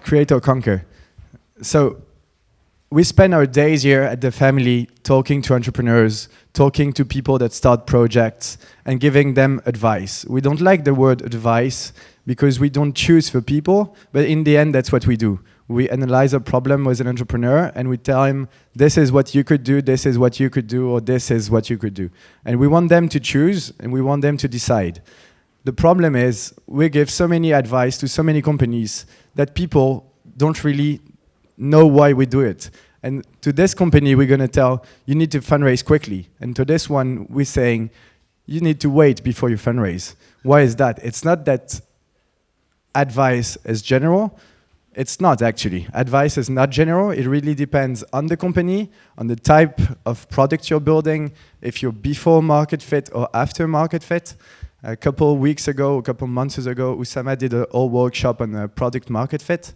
Create or conquer. So we spend our days here at TheFamily talking to entrepreneurs, talking to people that start projects, and giving them advice. We don't like the word advice because we don't choose for people, but in the end, that's what we do. We analyze a problem with an entrepreneur, and we tell him, this is what you could do, this is what you could do, or this is what you could do. And we want them to choose, and we want them to decide. The problem is, we give so many advice to so many companies that people don't really know why we do it. And to this company, we're going to tell, you need to fundraise quickly. And to this one, we're saying, you need to wait before you fundraise. Why is that? It's not that advice is general. It's not, actually. Advice is not general. It really depends on the company, on the type of product you're building, if you're before market fit or after market fit. A couple months ago, Usama did a whole workshop on product market fit,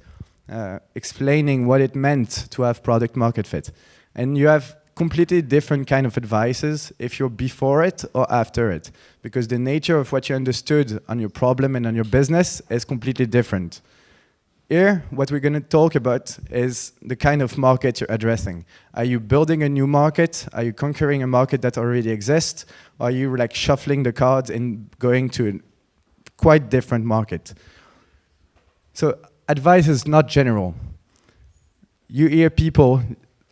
explaining what it meant to have product market fit. And you have completely different kind of advices if you're before it or after it, because the nature of what you understood on your problem and on your business is completely different. Here, what we're going to talk about is the kind of market you're addressing. Are you building a new market? Are you conquering a market that already exists? Or are you like shuffling the cards and going to a quite different market? So advice is not general. You hear people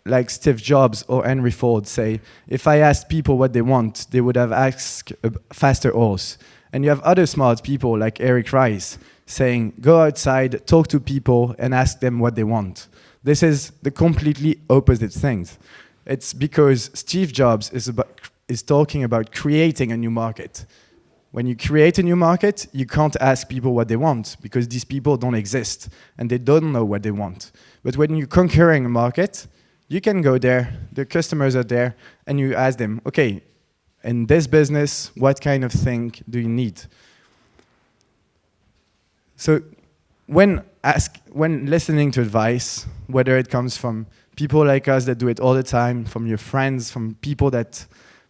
like Steve Jobs or Henry Ford say, if I asked people what they want, they would have asked a faster horse. And you have other smart people like Eric Rice saying, go outside, talk to people, and ask them what they want. This is the completely opposite things. It's because Steve Jobs is talking about creating a new market. When you create a new market, you can't ask people what they want, because these people don't exist, and they don't know what they want. But when you're conquering a market, you can go there, the customers are there, and you ask them, okay, in this business, what kind of thing do you need? So when listening to advice, whether it comes from people like us that do it all the time, from your friends, from people that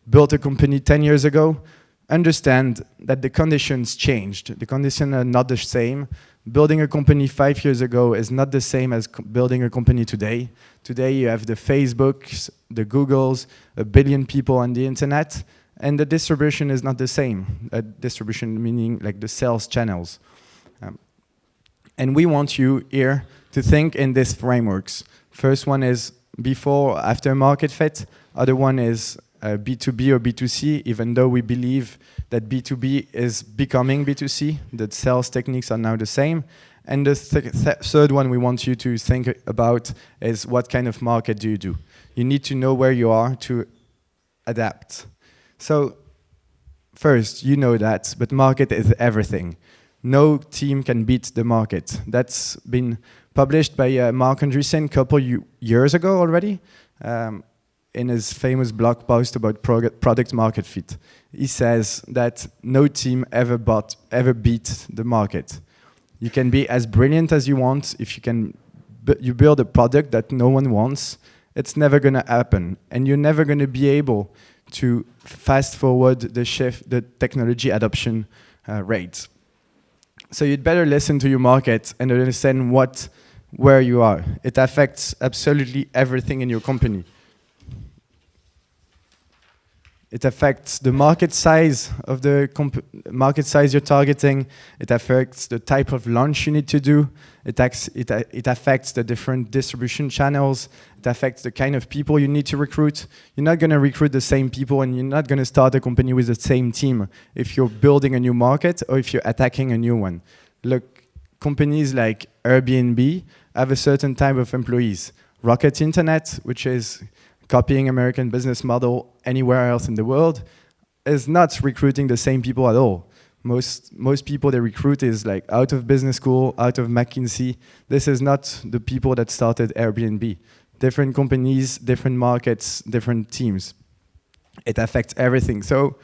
built a company 10 years ago, understand that the conditions changed. The conditions are not the same. Building a company 5 years ago is not the same as building a company today. Today you have the Facebooks, the Googles, 1 billion people on the internet, and the distribution is not the same. Distribution meaning like the sales channels. And we want you here to think in these frameworks. First one is before, after market fit. Other one is B2B or B2C, even though we believe that B2B is becoming B2C. The sales techniques are now the same. And the third one we want you to think about is what kind of market do you do? You need to know where you are to adapt. So first, you know that, but market is everything. No team can beat the market. That's been published by Mark Andreessen a couple years ago already in his famous blog post about product market fit. He says that no team ever beat the market. You can be as brilliant as you want. If you build a product that no one wants, it's never going to happen. And you're never going to be able to fast forward the technology adoption rates. So you'd better listen to your market and understand where you are. It affects absolutely everything in your company. It affects the market size of the market size you're targeting. It affects the type of launch you need to do. It affects the different distribution channels. It affects the kind of people you need to recruit. You're not going to recruit the same people, and you're not going to start a company with the same team if you're building a new market or if you're attacking a new one. Look, companies like Airb'n'b have a certain type of employees. Rocket Internet, which is copying American business model anywhere else in the world, is not recruiting the same people at all. Most people they recruit is like out of business school, out of McKinsey. This is not the people that started Airb'n'b. Different companies, different markets, different teams. It affects everything. So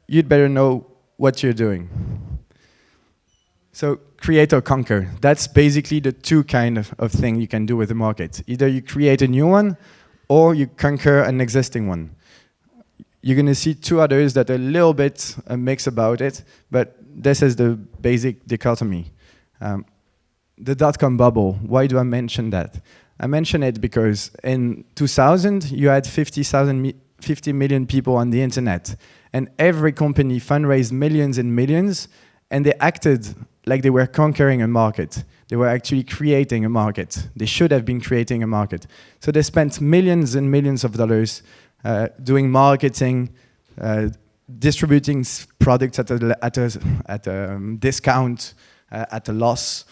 you'd better know what you're doing. So create or conquer. That's basically the two kind of thing you can do with the market. Either you create a new one or you conquer an existing one. You're going to see two others that are a little bit a mix about it, but this is the basic dichotomy. the dot-com bubble. Why do I mention that? I mention it because in 2000, you had 50 million people on the internet, and every company fundraised millions and millions, and they acted like they were conquering a market. They were actually creating a market. They should have been creating a market. So they spent millions and millions of dollars doing marketing, distributing products at a discount, at a loss.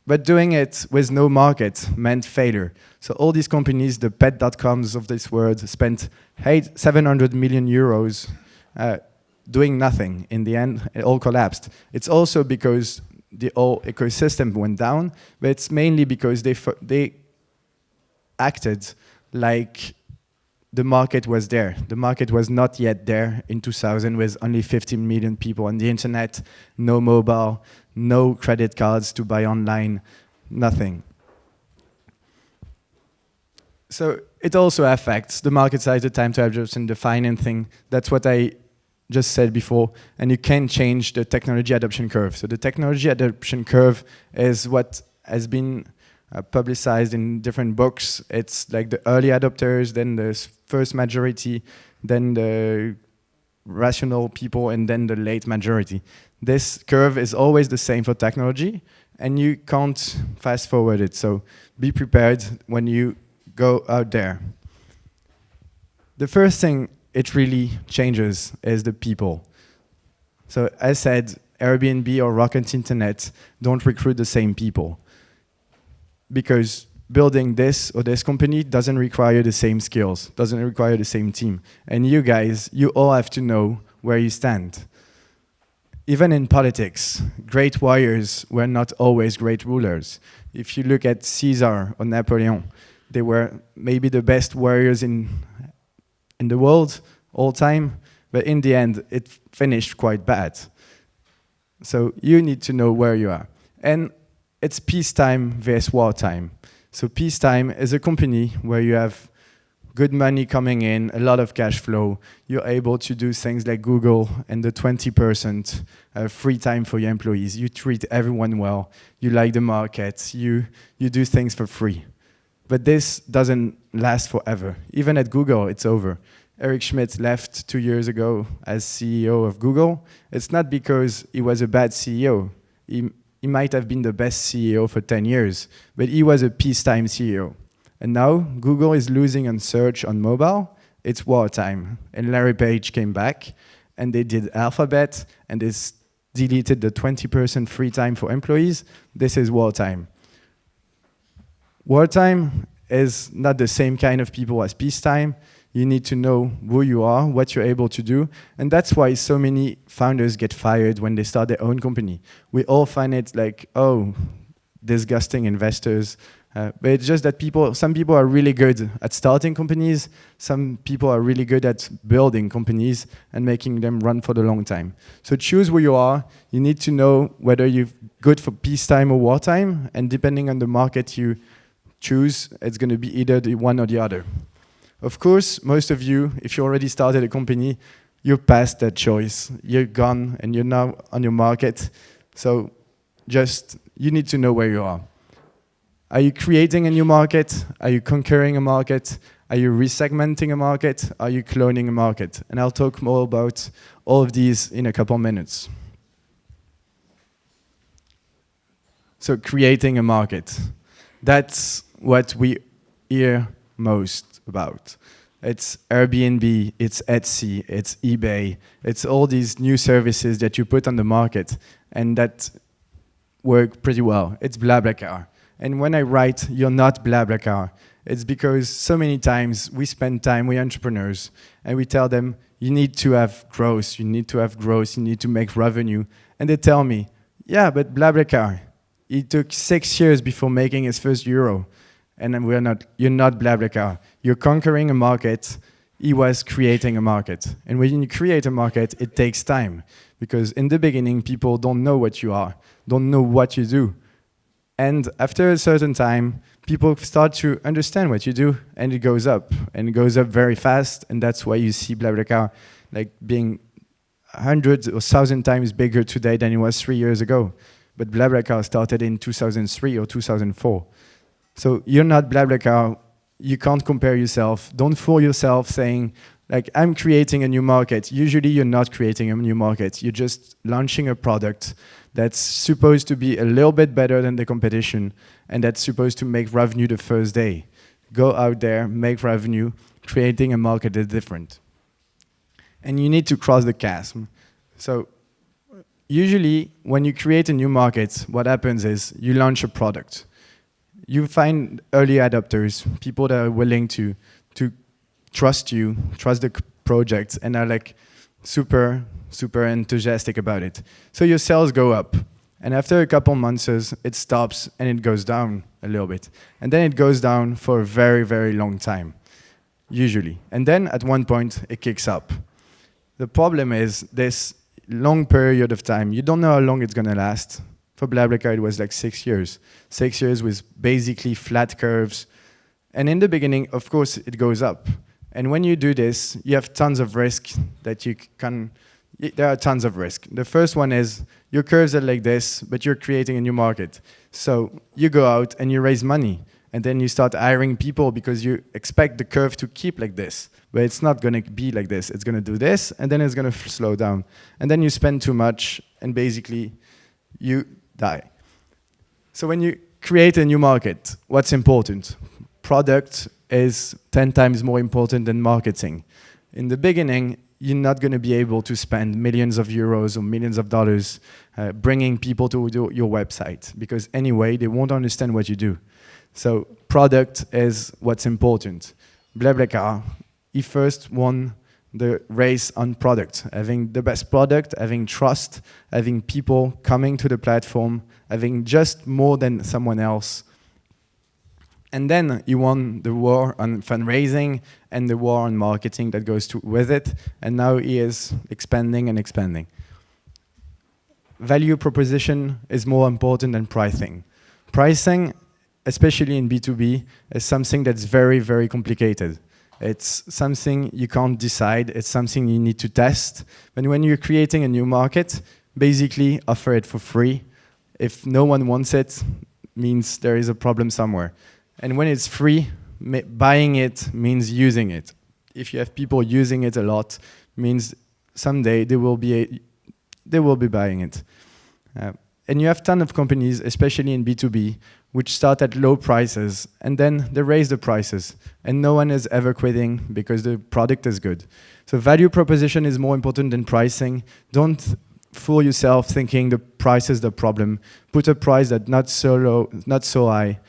But doing it with no market meant failure. So all these companies, the pet.coms of this world, spent 700 million euros doing nothing. In the end, it all collapsed. It's also because the whole ecosystem went down, but it's mainly because they acted like the market was there. The market was not yet there in 2000 with only 15 million people on the internet, no mobile, no credit cards to buy online, nothing. So it also affects the market size, the time to adoption, the financing. That's what I just said before, and you can change the technology adoption curve. So the technology adoption curve is what has been publicized in different books. It's like the early adopters, then the first majority, then the rational people, and then the late majority. This curve is always the same for technology, and you can't fast forward it. So be prepared when you go out there. The first thing it really changes is the people. So as said, Airbnb or Rocket Internet don't recruit the same people, because building this or this company doesn't require the same skills, doesn't require the same team. And you guys, you all have to know where you stand. Even in politics, great warriors were not always great rulers. If you look at Caesar or Napoleon, they were maybe the best warriors in the world all time, but in the end, it finished quite bad. So you need to know where you are. And it's peacetime versus wartime. So peacetime is a company where you have good money coming in, a lot of cash flow. You're able to do things like Google and the 20% free time for your employees. You treat everyone well. You like the market. You do things for free. But this doesn't last forever. Even at Google, it's over. Eric Schmidt left 2 years ago as CEO of Google. It's not because he was a bad CEO. He might have been the best CEO for 10 years, but he was a peacetime CEO. And now Google is losing on search on mobile. It's wartime. And Larry Page came back, and they did Alphabet, and they deleted the 20% free time for employees. This is wartime. Wartime is not the same kind of people as peacetime. You need to know who you are, what you're able to do. And that's why so many founders get fired when they start their own company. We all find it like, oh, disgusting investors. But it's just that some people are really good at starting companies. Some people are really good at building companies and making them run for the long time. So choose who you are. You need to know whether you're good for peacetime or wartime. And depending on the market you choose, it's going to be either the one or the other. Of course, most of you, if you already started a company, you're past that choice. You're gone and you're now on your market. So you need to know where you are. Are you creating a new market? Are you conquering a market? Are you resegmenting a market? Are you cloning a market? And I'll talk more about all of these in a couple minutes. So creating a market. That's what we hear most about. It's Airbnb, it's Etsy, it's eBay, it's all these new services that you put on the market and that work pretty well. It's Blablacar. And when I write, you're not Blablacar, it's because so many times we spend time with entrepreneurs and we tell them, you need to have growth, you need to have growth, you need to make revenue. And they tell me, yeah, but Blablacar, it took 6 years before making his first euro. And you're not Blablacar. You're conquering a market. He was creating a market. And when you create a market, it takes time. Because in the beginning, people don't know what you are, don't know what you do. And after a certain time, people start to understand what you do, and it goes up. And it goes up very fast, and that's why you see Blablacar like being hundreds or 1,000 times bigger today than it was 3 years ago. but Blablacar started in 2003 or 2004. So you're not Blablacar. You can't compare yourself. Don't fool yourself saying, like, I'm creating a new market. Usually you're not creating a new market. You're just launching a product that's supposed to be a little bit better than the competition, and that's supposed to make revenue the first day. Go out there, make revenue. Creating a market is different. And you need to cross the chasm. So usually when you create a new market, what happens is you launch a product. You find early adopters, people that are willing to trust you, trust the project, and are like super enthusiastic about it. So your sales go up. And after a couple months, it stops and it goes down a little bit. And then it goes down for a very, very long time, usually. And then at one point, it kicks up. The problem is this long period of time. You don't know how long it's going to last. For Blablacar, it was like 6 years. 6 years with basically flat curves. And in the beginning, of course, it goes up. And when you do this, you have tons of risk that you can... There are tons of risk. The first one is your curves are like this, but you're creating a new market. So you go out and you raise money. And then you start hiring people because you expect the curve to keep like this. But it's not going to be like this. It's going to do this, and then it's going to slow down. And then you spend too much, and basically you die. So when you create a new market, what's important? Product is 10 times more important than marketing. In the beginning, you're not going to be able to spend millions of euros or millions of dollars bringing people to your website, because anyway, they won't understand what you do. So product is what's important. Blablacar, he first won the race on product, having the best product, having trust, having people coming to the platform, having just more than someone else. And then he won the war on fundraising and the war on marketing that goes with it. And now he is expanding and expanding. Value proposition is more important than pricing. Pricing, especially in B2B, is something that's very, very complicated. It's something you can't decide. It's something you need to test. But when you're creating a new market, basically offer it for free. If no one wants it, means there is a problem somewhere. And when it's free, buying it means using it. If you have people using it a lot, means someday they will be buying it. And you have tons of companies, especially in B2B, which start at low prices, and then they raise the prices. And no one is ever quitting because the product is good. So value proposition is more important than pricing. Don't fool yourself thinking the price is the problem. Put a price that's not so low, not so high,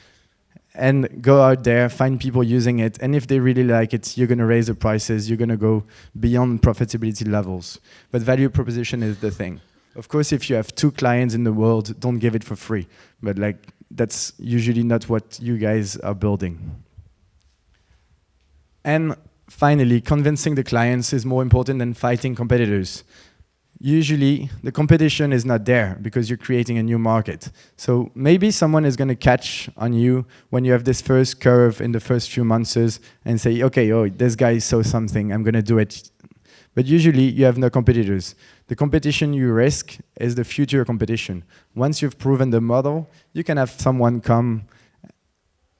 and go out there, find people using it. And if they really like it, you're going to raise the prices. You're going to go beyond profitability levels. But value proposition is the thing. Of course, if you have 2 clients in the world, don't give it for free. But like, that's usually not what you guys are building. And finally, convincing the clients is more important than fighting competitors. Usually, the competition is not there because you're creating a new market. So maybe someone is going to catch on you when you have this first curve in the first few months and say, okay, oh, this guy saw something, I'm going to do it. But usually, you have no competitors. The competition you risk is the future competition. Once you've proven the model, you can have someone come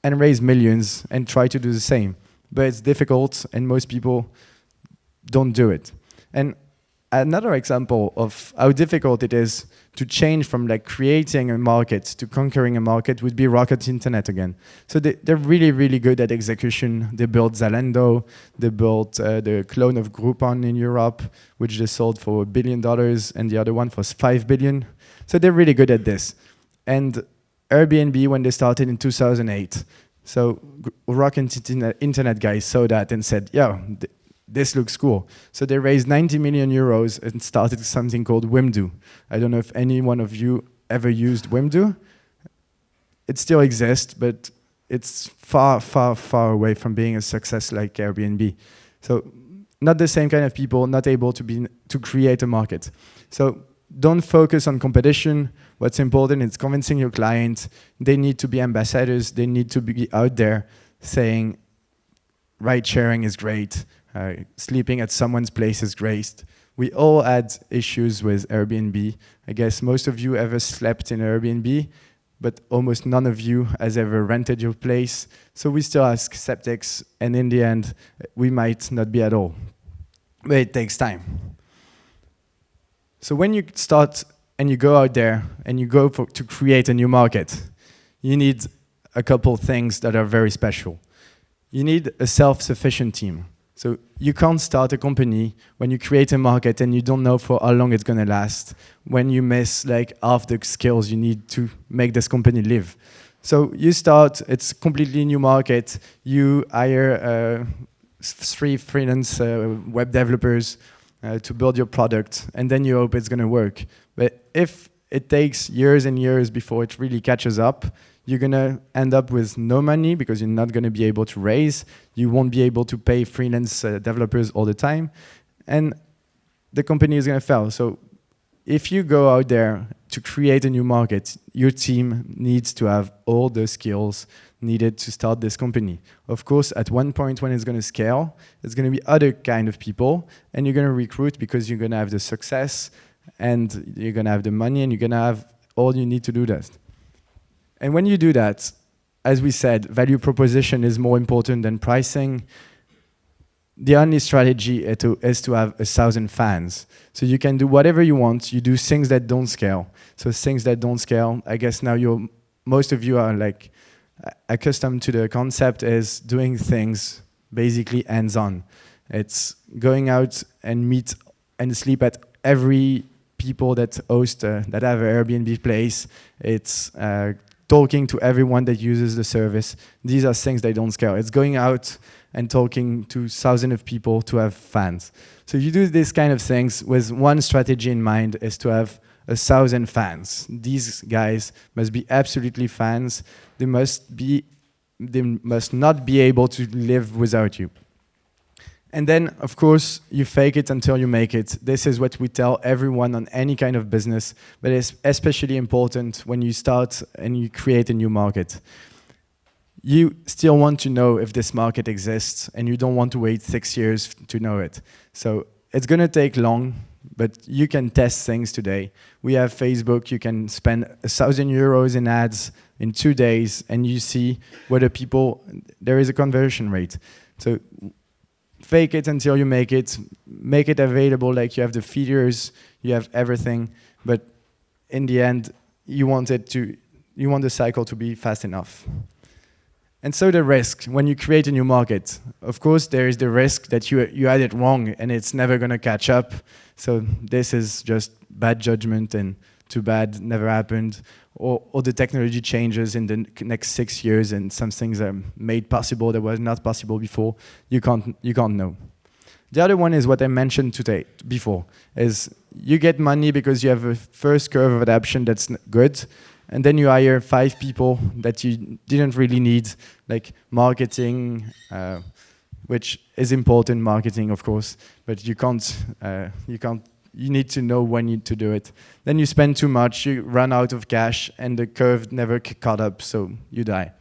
and raise millions and try to do the same. But it's difficult, and most people don't do it. And another example of how difficult it is to change from like creating a market to conquering a market would be Rocket Internet again. So they're really, really good at execution. They built Zalando. They built the clone of Groupon in Europe, which they sold for $1 billion, and the other one for $5 billion. So they're really good at this. And Airb'n'b, when they started in 2008, so Rocket Internet guys saw that and said, yeah, this looks cool. So they raised 90 million euros and started something called Wimdu. I don't know if any one of you ever used Wimdu. It still exists, but it's far, far, far away from being a success like Airbnb. So not the same kind of people, not able to create a market. So don't focus on competition. What's important is convincing your client. They need to be ambassadors. They need to be out there saying, ride sharing is great. Sleeping at someone's place is great. We all had issues with Airbnb. I guess most of you ever slept in Airbnb, but almost none of you has ever rented your place. So we still have skeptics, and in the end, we might not be at all. But it takes time. So when you start and you go out there and you go to create a new market, you need a couple things that are very special. You need a self-sufficient team. So you can't start a company when you create a market and you don't know for how long it's going to last, when you miss like half the skills you need to make this company live. So you start, it's a completely new market, you hire 3 freelance web developers to build your product, and then you hope it's going to work. But if it takes years and years before it really catches up, you're going to end up with no money because you're not going to be able to raise. You won't be able to pay freelance developers all the time. And the company is going to fail. So if you go out there to create a new market, your team needs to have all the skills needed to start this company. Of course, at one point when it's going to scale, it's going to be other kind of people, and you're going to recruit because you're going to have the success, and you're going to have the money, and you're going to have all you need to do that. And when you do that, as we said, value proposition is more important than pricing. The only strategy is to have 1,000 fans. So you can do whatever you want. You do things that don't scale. So things that don't scale, I guess now most of you are like accustomed to the concept is doing things basically hands-on. It's going out and meet and sleep at every people that host, that have an Airbnb place. It's talking to everyone that uses the service. These are things that don't scale. It's going out and talking to thousands of people to have fans. So you do these kind of things with one strategy in mind, is to have 1,000 fans. These guys must be absolutely fans. They must not be able to live without you. And then, of course, you fake it until you make it. This is what we tell everyone on any kind of business, but it's especially important when you start and you create a new market. You still want to know if this market exists, and you don't want to wait 6 years to know it. So it's going to take long, but you can test things today. We have Facebook. You can spend 1,000 euros in ads in 2 days, and you see whether there is a conversion rate. So fake it until you make it available, like you have the feeders, you have everything, but in the end, you want the cycle to be fast enough. And so the risk, when you create a new market, of course, there is the risk that you had it wrong and it's never going to catch up. So this is just bad judgment and too bad, never happened. Or the technology changes in the next 6 years and some things are made possible that were not possible before. You can't know. The other one is what I mentioned before, is you get money because you have a first curve of adoption that's good, and then you hire 5 people that you didn't really need, like marketing, which is important, marketing, of course, but you need to know when to do it. Then you spend too much, you run out of cash, and the curve never caught up, so you die.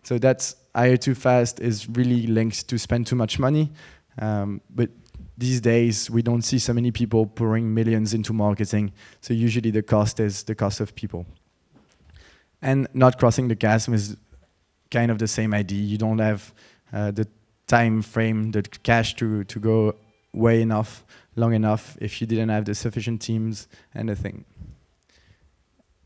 So that's hire too fast is really linked to spend too much money. But these days, we don't see so many people pouring millions into marketing, so usually the cost is the cost of people. And not crossing the chasm is kind of the same idea. You don't have the time frame, the cash to go long enough if you didn't have the sufficient teams and the thing.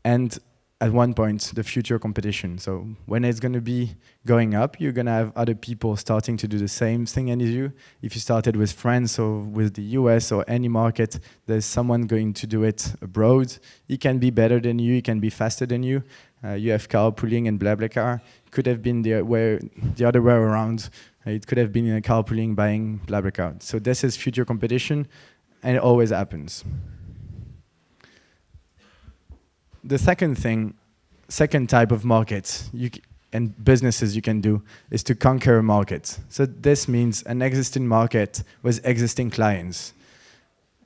And at one point, the future competition. So when it's going to be going up, you're going to have other people starting to do the same thing as you. If you started with France or with the US or any market, there's someone going to do it abroad. He can be better than you, he can be faster than you. You have carpooling and Blablacar. Could have been the other way around. It could have been carpooling buying Blablacar. So this is future competition, and it always happens. The second type of market and businesses you can do is to conquer a market. So this means an existing market with existing clients.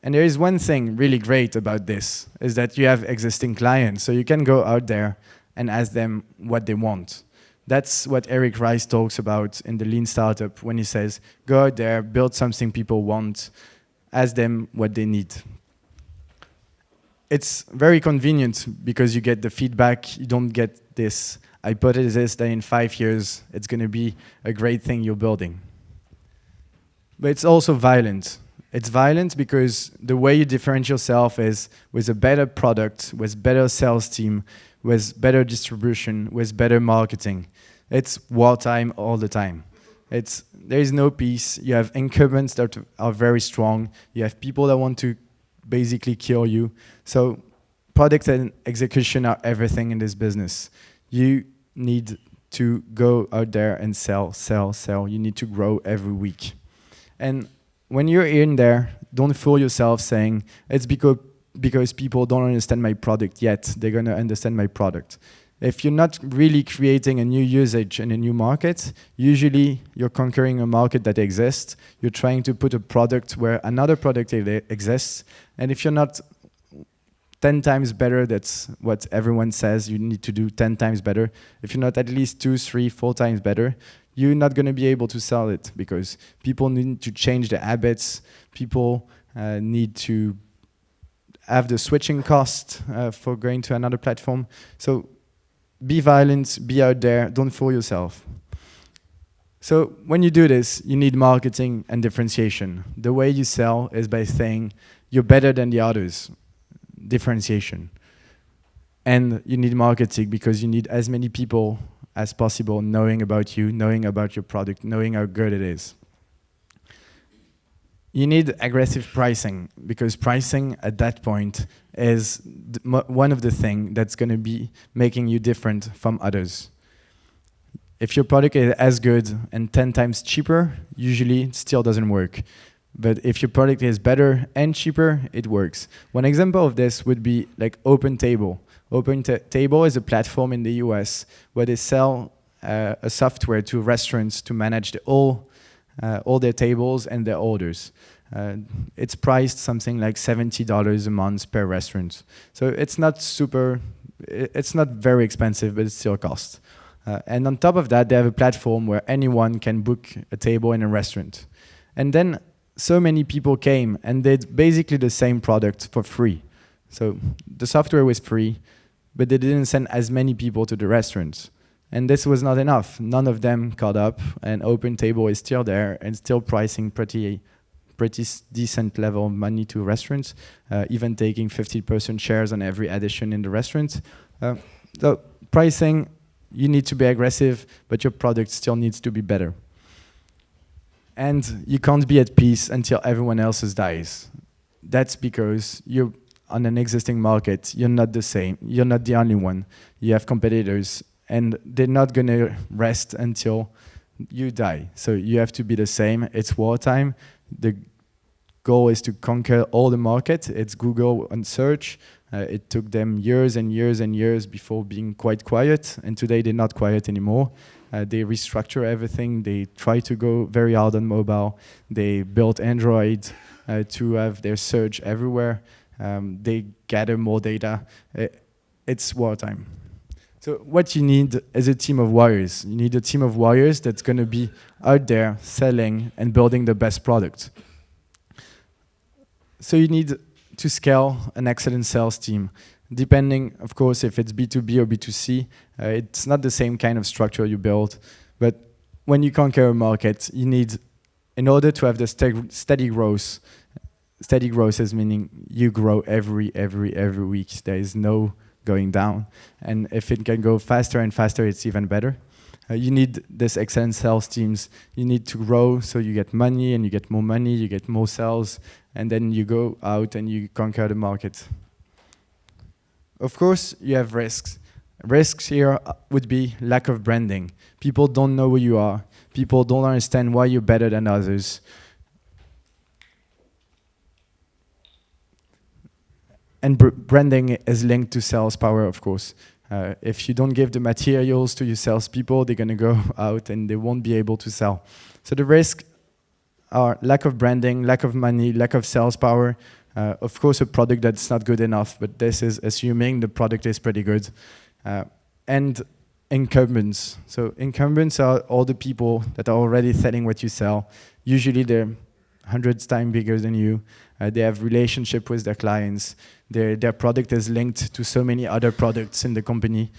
And there is one thing really great about this, is that you have existing clients. So you can go out there and ask them what they want. That's what Eric Rice talks about in the Lean Startup when he says, go out there, build something people want, ask them what they need. It's very convenient because you get the feedback. You don't get this hypothesis that in 5 years it's going to be a great thing you're building. But it's also violent. It's violent because the way you differentiate yourself is with a better product, with better sales team, with better distribution, with better marketing. It's wartime all the time. There is no peace. You have incumbents that are very strong. You have people that want to basically kill you. So product and execution are everything in this business. You need to go out there and sell, sell, sell. You need to grow every week. And when you're in there, don't fool yourself saying, it's because people don't understand my product yet. They're going to understand my product. If you're not really creating a new usage and a new market, usually you're conquering a market that exists. You're trying to put a product where another product exists. And if you're not 10 times better, that's what everyone says you need to do 10 times better. If you're not at least 2, 3, 4 times better, you're not going to be able to sell it because people need to change their habits. People need to have the switching cost for going to another platform. So be violent, be out there, don't fool yourself. So when you do this, you need marketing and differentiation. The way you sell is by saying you're better than the others. Differentiation. And you need marketing because you need as many people as possible knowing about you, knowing about your product, knowing how good it is. You need aggressive pricing because pricing at that point is one of the things that's going to be making you different from others. If your product is as good and 10 times cheaper, usually it still doesn't work. But if your product is better and cheaper, it works. One example of this would be like OpenTable. OpenTable is a platform in the US where they sell a software to restaurants to manage all their tables and their orders. It's priced something like $70 a month per restaurant. So it's not very expensive, but it still costs. And on top of that, they have a platform where anyone can book a table in a restaurant. And then so many people came and did basically the same product for free. So the software was free, but they didn't send as many people to the restaurants. And this was not enough. None of them caught up, and OpenTable is still there and still pricing pretty decent level of money to restaurants, even taking 50% shares on every addition in the restaurant. So pricing, you need to be aggressive, but your product still needs to be better. And you can't be at peace until everyone else dies. That's because you're on an existing market. You're not the same. You're not the only one. You have competitors, and they're not going to rest until you die. So you have to be the same. It's wartime. The goal is to conquer all the market. It's Google and search. It took them years and years and years before being quite quiet, and today they're not quiet anymore. They restructure everything. They try to go very hard on mobile. They built Android to have their search everywhere. They gather more data. It's wartime. So what you need is a team of warriors. You need a team of warriors that's going to be out there selling and building the best product. So you need to scale an excellent sales team. Depending, of course, if it's B2B or B2C, it's not the same kind of structure you build. But when you conquer a market, you need, in order to have the steady growth is meaning you grow every week. There is no going down. And if it can go faster and faster, it's even better. You need this excellent sales teams. You need to grow so you get money and you get more money, you get more sales, and then you go out and you conquer the market. Of course, you have risks. Risks here would be lack of branding. People don't know who you are. People don't understand why you're better than others. And branding is linked to sales power, of course. If you don't give the materials to your salespeople, they're going to go out and they won't be able to sell. So the risks are lack of branding, lack of money, lack of sales power. Of course, a product that's not good enough, but this is assuming the product is pretty good. And incumbents. So incumbents are all the people that are already selling what you sell. Usually they're hundreds times bigger than you. They have relationship with their clients. Their product is linked to so many other products in the company.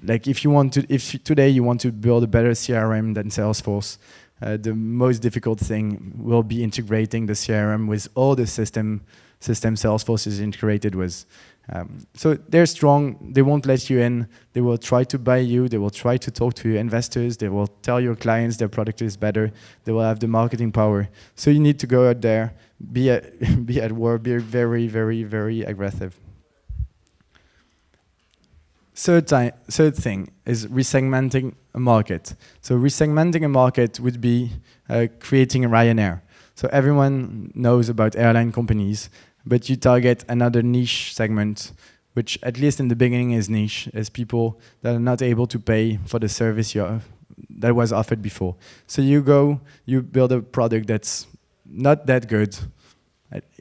Like if today you want to build a better CRM than Salesforce, the most difficult thing will be integrating the CRM with all the system Salesforce is integrated with. So they're strong, they won't let you in, they will try to buy you, they will try to talk to your investors, they will tell your clients their product is better, they will have the marketing power. So you need to go out there, be at war, be very, very, very aggressive. Third thing is resegmenting a market. So resegmenting a market would be creating a Ryanair. So everyone knows about airline companies, but you target another niche segment, which at least in the beginning is niche, as people that are not able to pay for the service that was offered before. So you build a product that's not that good.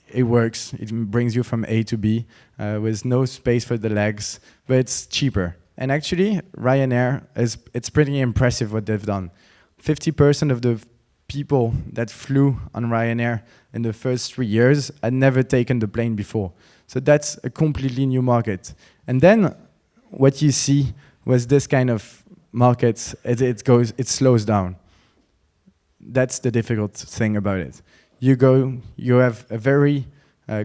It works, it brings you from A to B with no space for the legs, but it's cheaper. And actually, Ryanair, it's pretty impressive what they've done. 50% of the people that flew on Ryanair in the first 3 years had never taken the plane before. So that's a completely new market. And then what you see was this kind of markets, it slows down. That's the difficult thing about it. You have a very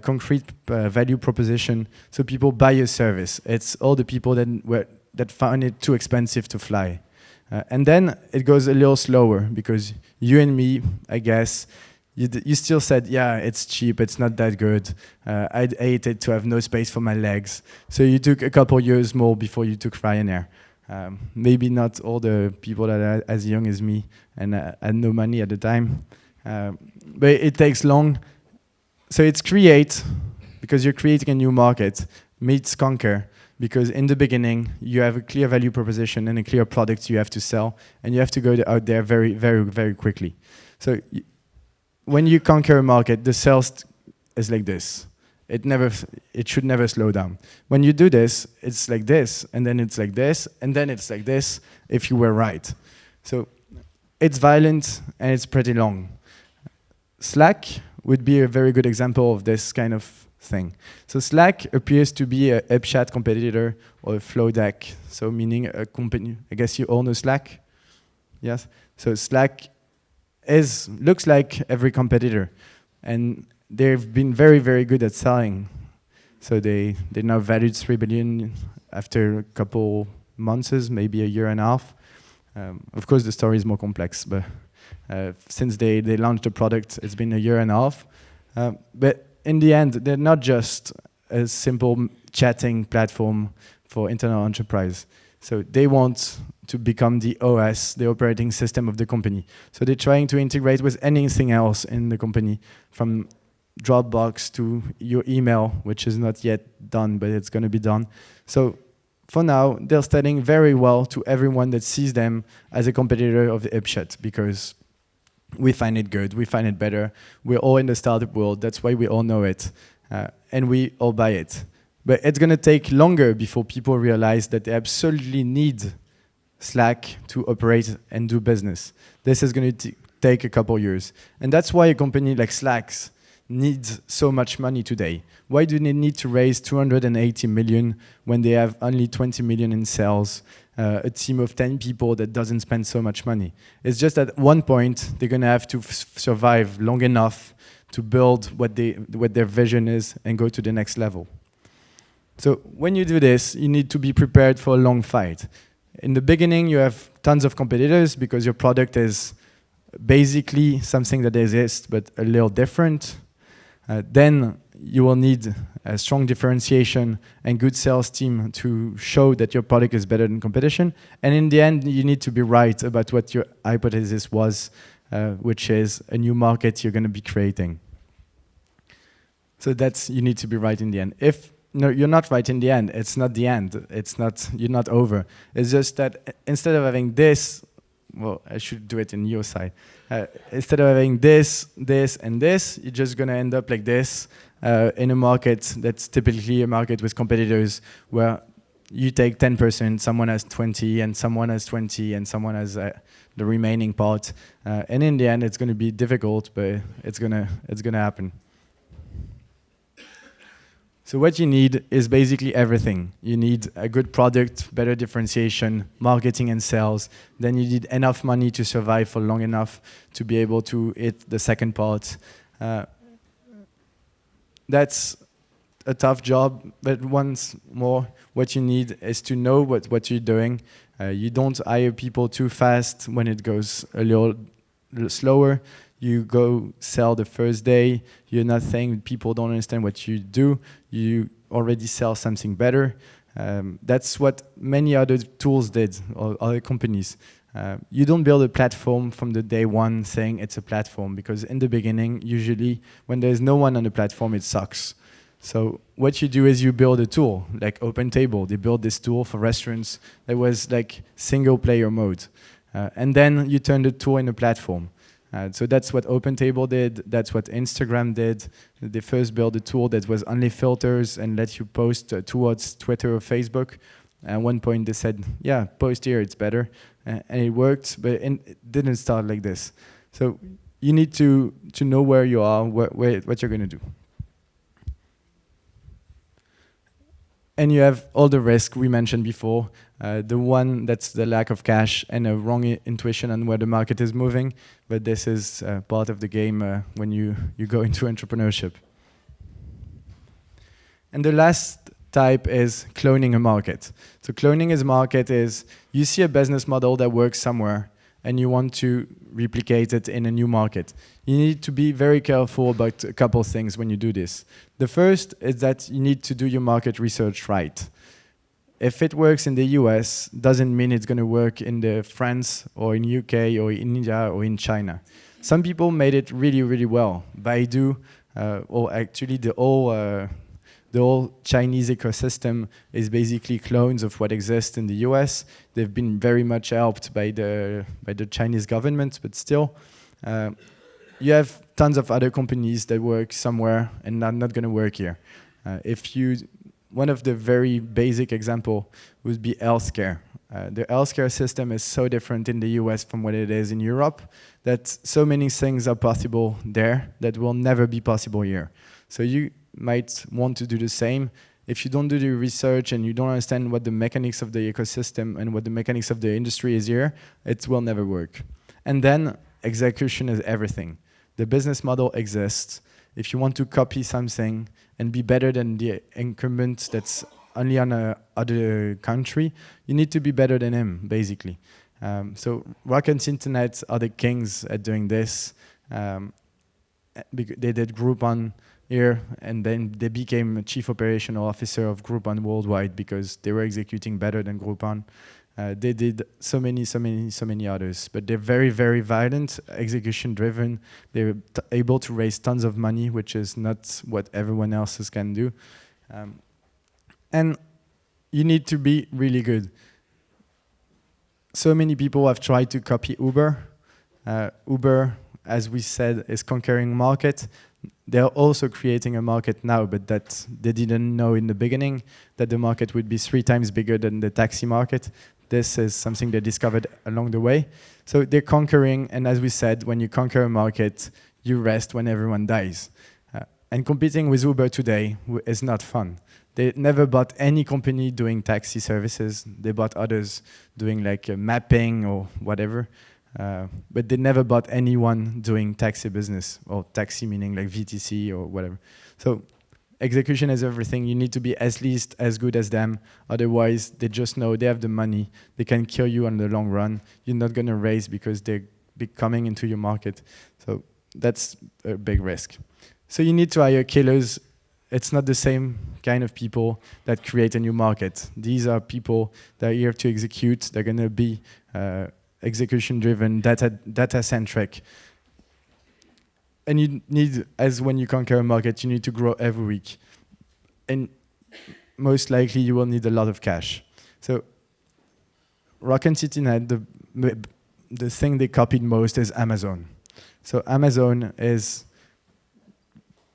concrete value proposition, so people buy your service. It's all the people that found it too expensive to fly. And then it goes a little slower, because you and me, I guess, you still said, yeah, it's cheap, it's not that good. I'd hate it to have no space for my legs. So you took a couple years more before you took Ryanair. Maybe not all the people that are as young as me and had no money at the time. But it takes long. So it's create, because you're creating a new market, meets conquer, because in the beginning, you have a clear value proposition and a clear product you have to sell, and you have to go out there very, very, very quickly. So when you conquer a market, the sales is like this. It should never slow down. When you do this, it's like this, and then it's like this, and then it's like this, if you were right. So it's violent, and it's pretty long. Slack would be a very good example of this kind of thing. So Slack appears to be a HubChat competitor or a flow deck, so meaning a company. I guess you all know Slack? Yes? So Slack looks like every competitor, and they've been very, very good at selling. So they're now valued 3 billion after a couple months, maybe a year and a half. Of course, the story is more complex, but since they launched the product, it's been a year and a half. But in the end, they're not just a simple chatting platform for internal enterprise. So they want to become the OS, the operating system of the company. So they're trying to integrate with anything else in the company, from Dropbox to your email, which is not yet done, but it's going to be done. So for now, they're selling very well to everyone that sees them as a competitor of the HubChat, because we find it good, we find it better. We're all in the startup world, that's why we all know it, and we all buy it. But it's going to take longer before people realize that they absolutely need Slack to operate and do business. This is going to take a couple years. And that's why a company like Slack needs so much money today. Why do they need to raise 280 million when they have only 20 million in sales, a team of 10 people that doesn't spend so much money? It's just at one point, they're going to have to survive long enough to build what their vision is and go to the next level. So when you do this, you need to be prepared for a long fight. In the beginning, you have tons of competitors because your product is basically something that exists, but a little different. Then you will need a strong differentiation and good sales team to show that your product is better than competition. And in the end, you need to be right about what your hypothesis was, which is a new market you're going to be creating. So you need to be right in the end. If you're not right in the end, it's not the end. You're not over. It's just that instead of having this, well, I should do it in your side. Instead of having this, and this, you're just going to end up like this in a market that's typically a market with competitors where you take 10%, someone has 20, and someone has 20, and someone has the remaining part. And in the end, it's going to be difficult, but it's gonna happen. So what you need is basically everything. You need a good product, better differentiation, marketing and sales. Then you need enough money to survive for long enough to be able to hit the second part. That's a tough job, but once more, what you need is to know what you're doing. You don't hire people too fast when it goes a little slower. You go sell the first day, you're not saying people don't understand what you do, you already sell something better. That's what many other tools did, or other companies. You don't build a platform from the day one saying it's a platform, because in the beginning, usually, when there's no one on the platform, it sucks. So what you do is you build a tool, like OpenTable. They built this tool for restaurants that was like single player mode. And then you turn the tool into a platform. So that's what OpenTable did, that's what Instagram did. They first built a tool that was only filters and let you post towards Twitter or Facebook. At one point they said, yeah, post here, it's better. And it worked, but it didn't start like this. So you need to know where you are, what you're going to do. And you have all the risk we mentioned before. The one that's the lack of cash and a wrong intuition on where the market is moving. But this is part of the game when you go into entrepreneurship. And the last type is cloning a market. So cloning a market is you see a business model that works somewhere and you want to replicate it in a new market. You need to be very careful about a couple of things when you do this. The first is that you need to do your market research right. If it works in the US, doesn't mean it's going to work in France or in UK or in India or in China. Some people made it really, really well. Baidu, or actually the whole Chinese ecosystem is basically clones of what exists in the US. They've been very much helped by the Chinese government, but still, you have tons of other companies that work somewhere and not going to work here. One of the very basic example would be healthcare. The healthcare system is so different in the US from what it is in Europe that so many things are possible there that will never be possible here. So you might want to do the same. If you don't do the research and you don't understand what the mechanics of the ecosystem and what the mechanics of the industry is here, it will never work. And then execution is everything. The business model exists. If you want to copy something and be better than the incumbent that's only on other country, you need to be better than him, basically. So Rocket's Internet are the kings at doing this. They did Groupon here, and then they became a chief operational officer of Groupon worldwide because they were executing better than Groupon. They did so many others, but they're very, very violent, execution-driven. They're able to raise tons of money, which is not what everyone else can do. And you need to be really good. So many people have tried to copy Uber. Uber, as we said, is conquering market. They're also creating a market now, but that they didn't know in the beginning that the market would be 3 times bigger than the taxi market. This is something they discovered along the way. So they're conquering, and as we said, when you conquer a market, you rest when everyone dies. And competing with Uber today is not fun. They never bought any company doing taxi services. They bought others doing like mapping or whatever. But they never bought anyone doing taxi business, or taxi meaning like VTC or whatever. So execution is everything. You need to be at least as good as them. Otherwise, they just know they have the money. They can kill you on the long run. You're not going to raise because they're coming into your market. So that's a big risk. So you need to hire killers. It's not the same kind of people that create a new market. These are people that are here to execute. They're going to be execution-driven, data-centric. And you need, as when you conquer a market, you need to grow every week. And most likely you will need a lot of cash. So Rocket Internet, the thing they copied most is Amazon. So Amazon is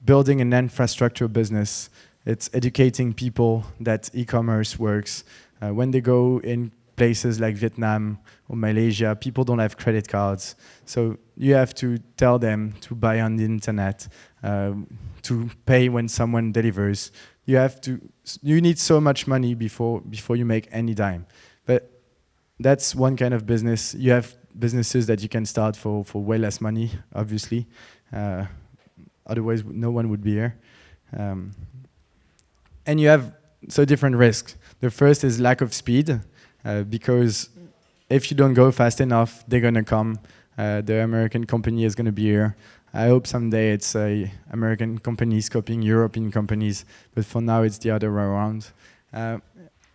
building an infrastructure business It's educating people that e-commerce works. When they go in places like Vietnam or Malaysia, people don't have credit cards. So you have to tell them to buy on the internet, to pay when someone delivers. You need so much money before you make any dime. But that's one kind of business. You have businesses that you can start for way less money, obviously. Otherwise, no one would be here. And you have different risks. The first is lack of speed, because if you don't go fast enough, they're gonna come. The American company is gonna be here. I hope someday it's American companies copying European companies, but for now it's the other way around.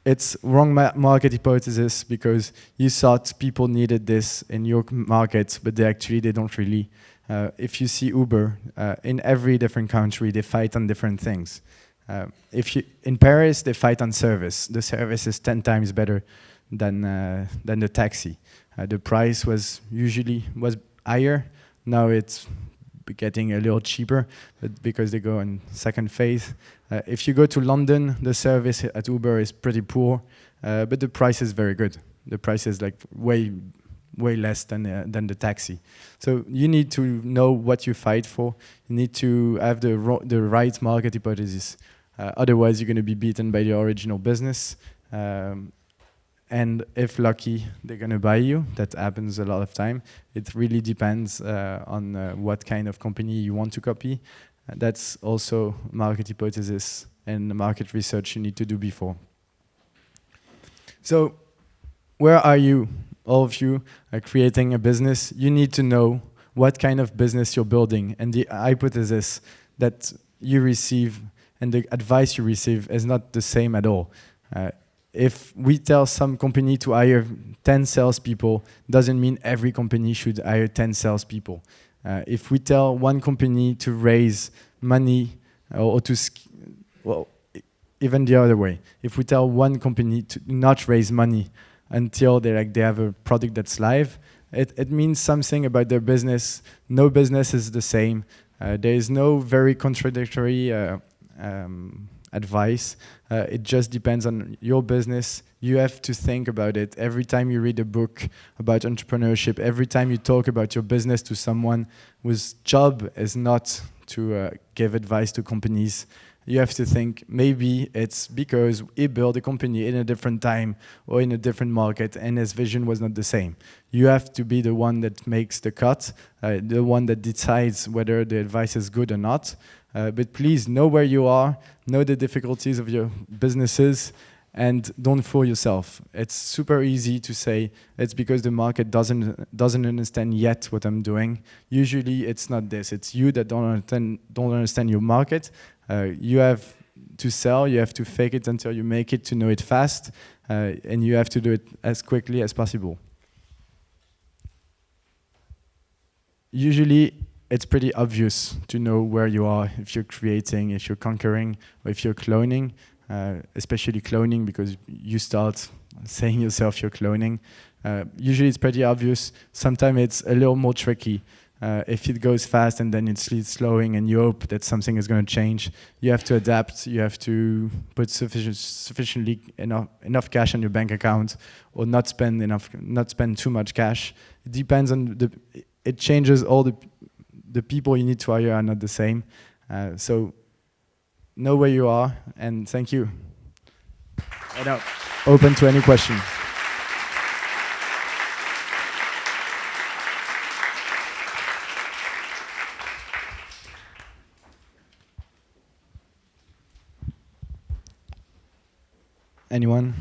It's wrong market hypothesis, because you thought people needed this in your market, but they don't really. If you see Uber, in every different country, they fight on different things. In Paris, they fight on service. The service is 10 times better than the taxi. The price was higher. Now it's getting a little cheaper, but because they go in second phase. If you go to London, the service at Uber is pretty poor, but the price is very good. The price is like way less than the taxi. So you need to know what you fight for. You need to have the right market hypothesis. Otherwise, you're going to be beaten by the original business. And if lucky, they're going to buy you. That happens a lot of time. It really depends on what kind of company you want to copy. That's also market hypothesis and market research you need to do before. So where are you? All of you are creating a business. You need to know what kind of business you're building, and the hypothesis that you receive and the advice you receive is not the same at all. If we tell some company to hire 10 salespeople, doesn't mean every company should hire 10 salespeople. If we tell one company to raise money, or even the other way, if we tell one company to not raise money until they have a product that's live, it means something about their business. No business is the same. There is no very contradictory advice. It just depends on your business. You have to think about it. Every time you read a book about entrepreneurship, every time you talk about your business to someone whose job is not to give advice to companies, you have to think maybe it's because he built a company in a different time or in a different market and his vision was not the same. You have to be the one that makes the cut, the one that decides whether the advice is good or not. But please know where you are, know the difficulties of your businesses, and don't fool yourself. It's super easy to say it's because the market doesn't understand yet what I'm doing. Usually it's not this. It's you that don't understand your market. You have to sell, you have to fake it until you make it to know it fast, and you have to do it as quickly as possible. Usually it's pretty obvious to know where you are if you're creating, if you're conquering, or if you're cloning, especially cloning, because you start saying yourself you're cloning. Usually it's pretty obvious. Sometimes it's a little more tricky. If it goes fast and then it's slowing and you hope that something is going to change, you have to adapt. You have to put sufficiently enough cash on your bank account, or not spend too much cash. It depends on it changes. All the people you need to hire are not the same. So know where you are, and thank you. And I'm open to any question. Anyone?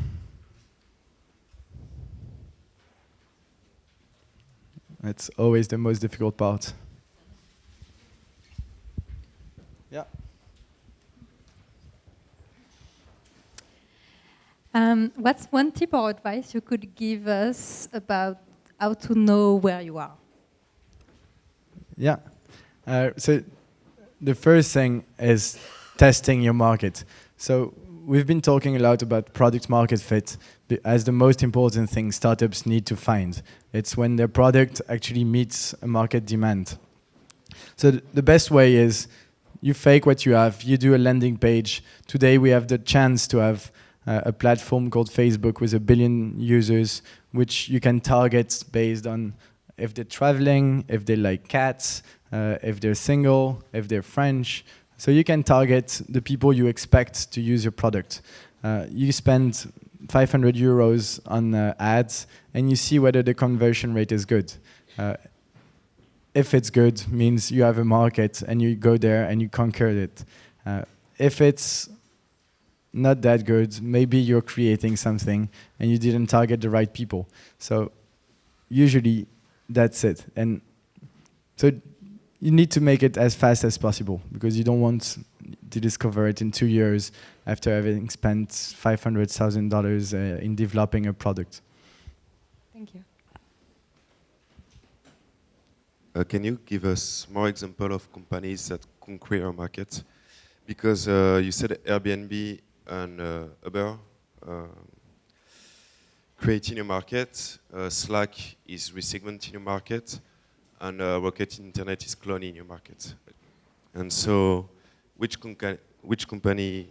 It's always the most difficult part. Yeah. What's one tip or advice you could give us about how to know where you are? Yeah. So the first thing is testing your market. So we've been talking a lot about product market fit as the most important thing startups need to find. It's when their product actually meets a market demand. So the best way is you fake what you have. You do a landing page. Today we have the chance to have a platform called Facebook with 1 billion users, which you can target based on if they're traveling, if they like cats, if they're single, if they're French. So you can target the people you expect to use your product. You spend 500 euros on ads, and you see whether the conversion rate is good. If it's good, means you have a market, and you go there and you conquer it. If it's not that good, maybe you're creating something and you didn't target the right people. So usually that's it. And so you need to make it as fast as possible, because you don't want to discover it in 2 years after having spent $500,000 in developing a product. Thank you. Can you give us more example of companies that conquer a market? Because you said Airb'n'b and Uber creating a market, Slack is resegmenting a market, and Rocket Internet is cloning your market. And so, which company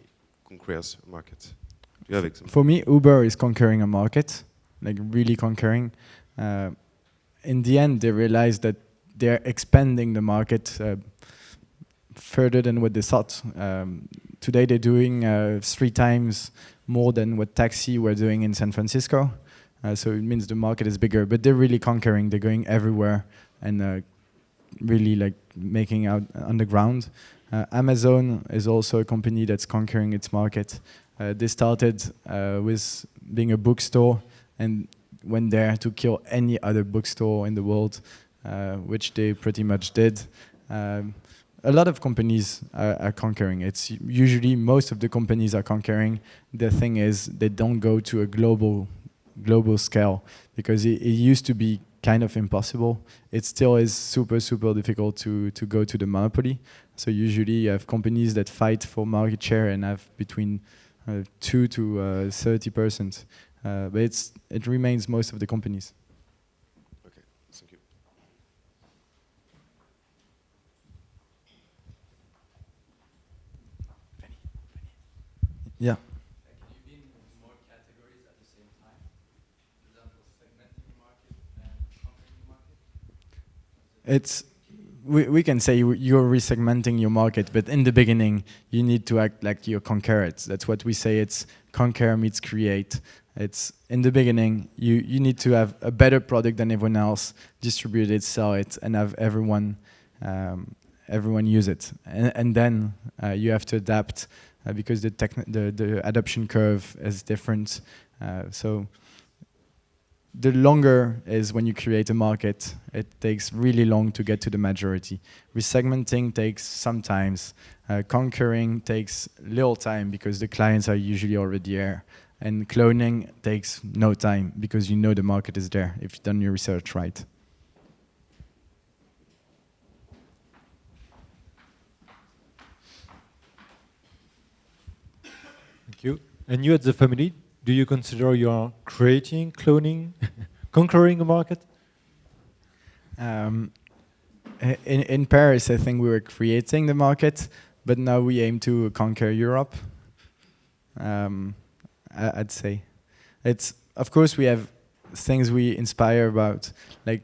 conquers a market? Do you have examples? For me, Uber is conquering a market, like really conquering. In the end, they realized that they're expanding the market further than what they thought. Today, they're doing 3 times more than what taxi were doing in San Francisco. So it means the market is bigger, but they're really conquering. They're going everywhere and really like making out on the ground. Amazon is also a company that's conquering its market. They started with being a bookstore and went there to kill any other bookstore in the world, which they pretty much did. A lot of companies are conquering. It's usually most of the companies are conquering. The thing is, they don't go to a global scale, because it used to be kind of impossible. It still is super difficult to go to the monopoly. So usually you have companies that fight for market share and have between 2 to 30%. But it remains most of the companies. Okay, thank you. Yeah. Can you be in more categories at the same time? For example, segmenting the market and conquering the market? It's we can say you're resegmenting your market, but in the beginning you need to act like you're conquer it. That's what we say. It's conquer meets create. It's in the beginning you need to have a better product than everyone else, distribute it, sell it, and have everyone use it. And then you have to adapt because the adoption curve is different. So the longer is when you create a market, it takes really long to get to the majority. Resegmenting takes some time. Conquering takes little time because the clients are usually already there. And cloning takes no time because you know the market is there if you've done your research right. Thank you. And you at TheFamily, do you consider you are creating, cloning, conquering a market? In Paris, I think we were creating the market, but now we aim to conquer Europe. I'd say. Of course, we have things we inspire about, like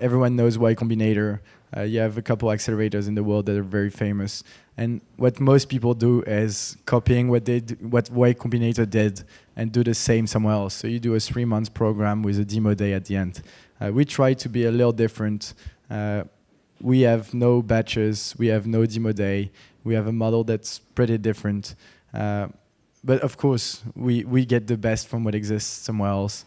everyone knows Y Combinator. You have a couple accelerators in the world that are very famous. And what most people do is copying what Y Combinator did and do the same somewhere else. So you do a 3-month program with a demo day at the end. We try to be a little different. We have no batches. We have no demo day. We have a model that's pretty different. But of course, we get the best from what exists somewhere else.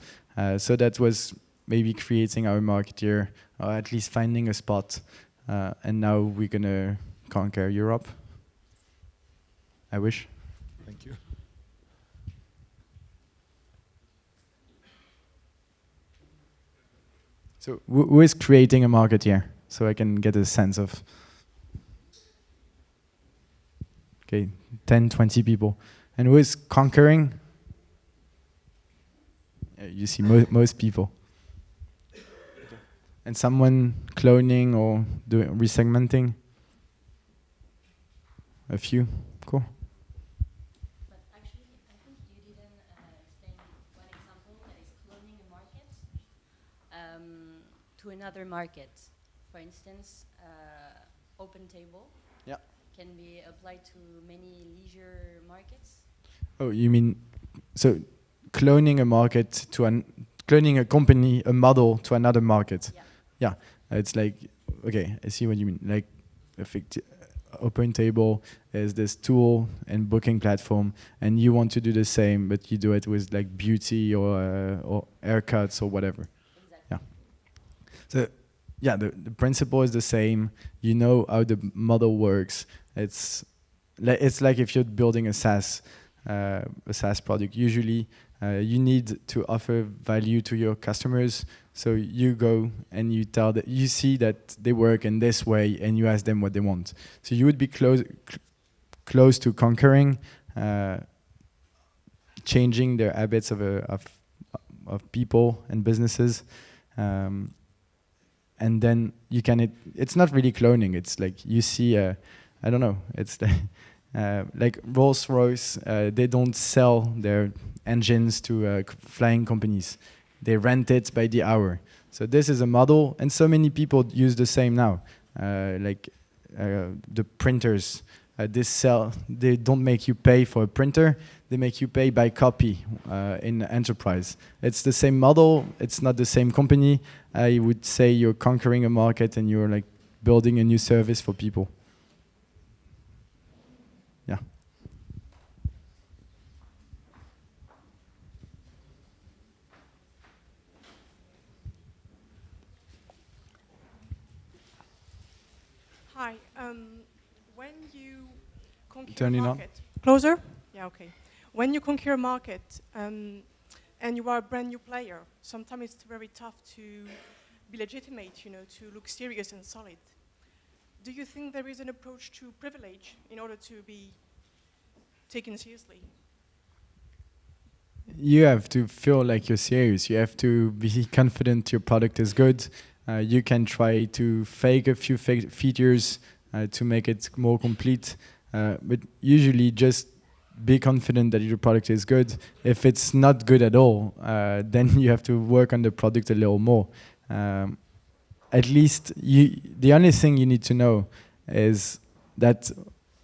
So that was maybe creating our market here, or at least finding a spot. And now we're going to conquer Europe. I wish. Thank you. So who is creating a market here? So I can get a sense of, 10, 20 people. And who is conquering? You see most people. And someone cloning or doing resegmenting? a few. Cool. But actually, I think you didn't explain one example that is cloning a market to another market. For instance, open table can be applied to many leisure markets. Oh, you mean so cloning a market to cloning a company, a model to another market? Yeah, it's like, okay, I see what you mean. Like, open table is this tool and booking platform, and you want to do the same, but you do it with like beauty or haircuts or whatever. Exactly. Yeah. So yeah, the principle is the same. You know how the model works. It's like if you're building a SaaS product. Usually, you need to offer value to your customers. So you go and you tell that you see that they work in this way, and you ask them what they want. So you would be close to conquering, changing their habits of people and businesses. And then you can, it's not really cloning. It's like you see, I don't know, it's like Rolls-Royce, they don't sell their engines to flying companies. They rent it by the hour. So this is a model, and so many people use the same now. Like the printers, they don't make you pay for a printer, they make you pay by copy in enterprise. It's the same model, it's not the same company. I would say you're conquering a market and you're like building a new service for people. Yeah. Hi. When you conquer Turn it a on. market, closer? Yeah, okay. When you conquer a market and you are a brand new player, sometimes it's very tough to be legitimate, to look serious and solid. Do you think there is an approach to privilege in order to be taken seriously? You have to feel like you're serious. You have to be confident your product is good. You can try to fake a few features to make it more complete. But usually just be confident that your product is good. If it's not good at all, then you have to work on the product a little more. At least the only thing you need to know is that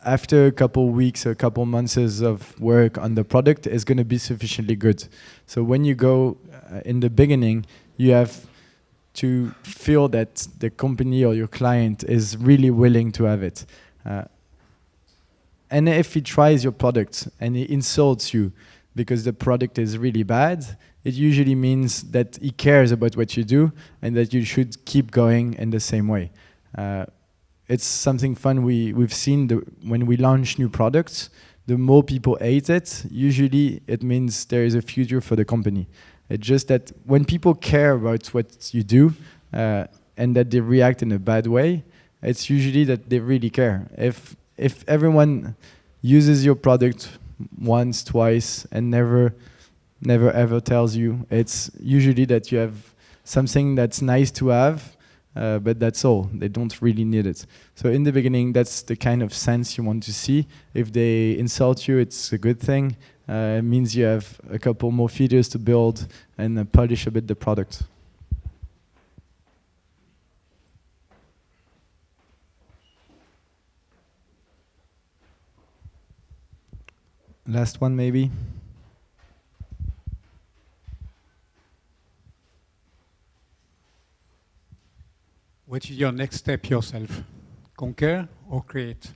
after a couple weeks or a couple months of work on the product, it's going to be sufficiently good. So when you go in the beginning, you have to feel that the company or your client is really willing to have it. And if he tries your product and he insults you because the product is really bad, it usually means that he cares about what you do and that you should keep going in the same way. It's something fun we've seen when we launch new products. The more people hate it, usually it means there is a future for the company. It's just that when people care about what you do and that they react in a bad way, it's usually that they really care. If everyone uses your product once, twice, and never ever tells you, it's usually that you have something that's nice to have, but that's all. They don't really need it. So in the beginning, that's the kind of sense you want to see. If they insult you, it's a good thing. It means you have a couple more features to build and polish a bit the product. Last one, maybe. What is your next step yourself? Conquer or create?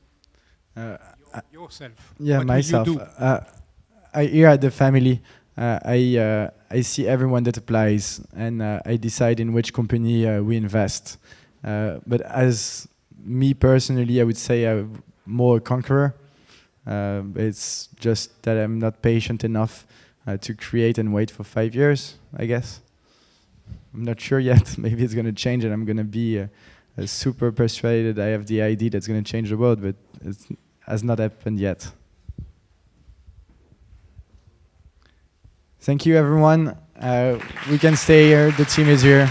Yourself. Yeah, what myself. Will you do? Here at TheFamily, I see everyone that applies, and I decide in which company we invest. But as me personally, I would say I'm more a conqueror. It's just that I'm not patient enough to create and wait for 5 years, I guess. I'm not sure yet. Maybe it's going to change and I'm going to be super persuaded I have the idea that's going to change the world, but it has not happened yet. Thank you, everyone. We can stay here. The team is here.